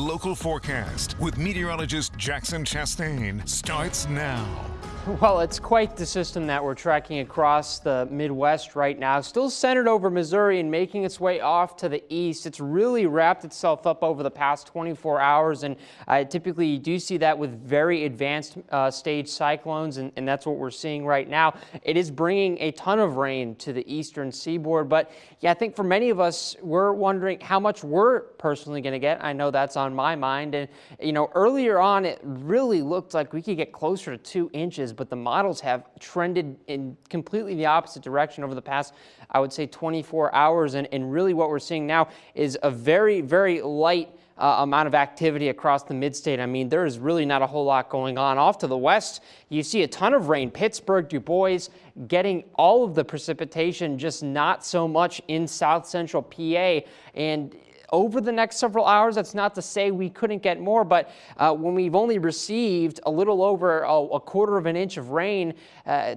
local forecast with meteorologist Jackson Chastain starts now. Well, it's quite the system that we're tracking across the Midwest right now. Still centered over Missouri and making its way off to the east. It's really wrapped itself up over the past 24 hours, and typically you do see that with very advanced stage cyclones, and that's what we're seeing right now. It is bringing a ton of rain to the eastern seaboard, but yeah, I think for many of us, we're wondering how much we're personally going to get. I know that's on my mind, and you know, earlier on it really looked like we could get closer to 2 inches, but the models have trended in completely the opposite direction over the past, I would say, 24 hours. And really what we're seeing now is a very, very light amount of activity across the mid-state. I mean, there is really not a whole lot going on. Off to the west, you see a ton of rain. Pittsburgh, Du Bois getting all of the precipitation, just not so much in south central PA. And over the next several hours, that's not to say we couldn't get more, but when we've only received a little over a quarter of an inch of rain,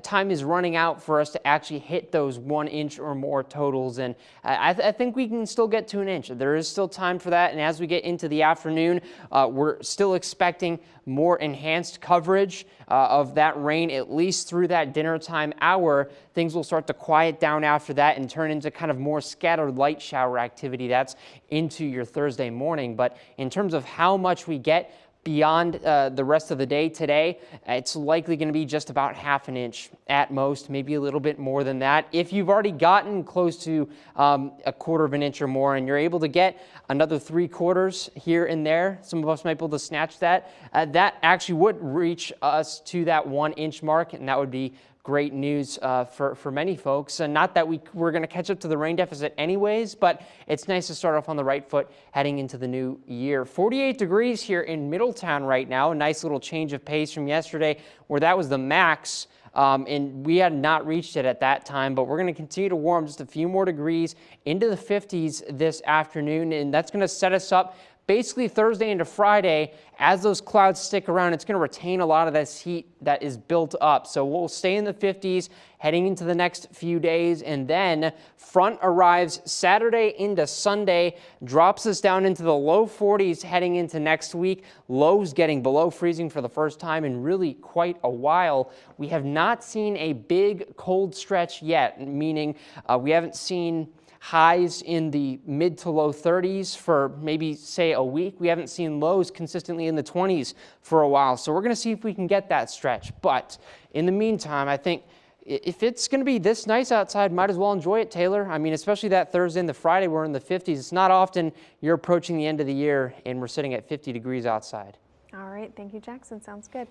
time is running out for us to actually hit those 1 inch or more totals. And I think we can still get to an inch. There is still time for that. And as we get into the afternoon, we're still expecting more enhanced coverage of that rain, at least through that dinner time hour. Things will start to quiet down after that and turn into kind of more scattered light shower activity. That's into your Thursday morning. But in terms of how much we get beyond the rest of the day today, it's likely going to be just about half an inch at most, maybe a little bit more than that. If you've already gotten close to a quarter of an inch or more and you're able to get another 3/4 here and there, some of us might be able to snatch that. That actually would reach us to that 1 inch mark, and that would be great news for many folks. And not that we're going to catch up to the rain deficit anyways, but it's nice to start off on the right foot heading into the new year. 48 degrees here in Middletown right now. A nice little change of pace from yesterday where that was the max. And we had not reached it at that time, but we're going to continue to warm just a few more degrees into the 50s this afternoon. And that's going to set us up basically Thursday into Friday. As those clouds stick around, it's going to retain a lot of this heat that is built up. So we'll stay in the 50s heading into the next few days, and then front arrives Saturday into Sunday, drops us down into the low 40s heading into next week. Lows getting below freezing for the first time in really quite a while. We have not seen a big cold stretch yet, meaning we haven't seen highs in the mid to low 30s for maybe, say, a week. We haven't seen lows consistently in the 20s for a while. So we're going to see if we can get that stretch. But in the meantime, I think if it's going to be this nice outside, might as well enjoy it, Taylor. I mean, especially that Thursday and the Friday, we're in the 50s. It's not often you're approaching the end of the year and we're sitting at 50 degrees outside. All right. Thank you, Jackson. Sounds good.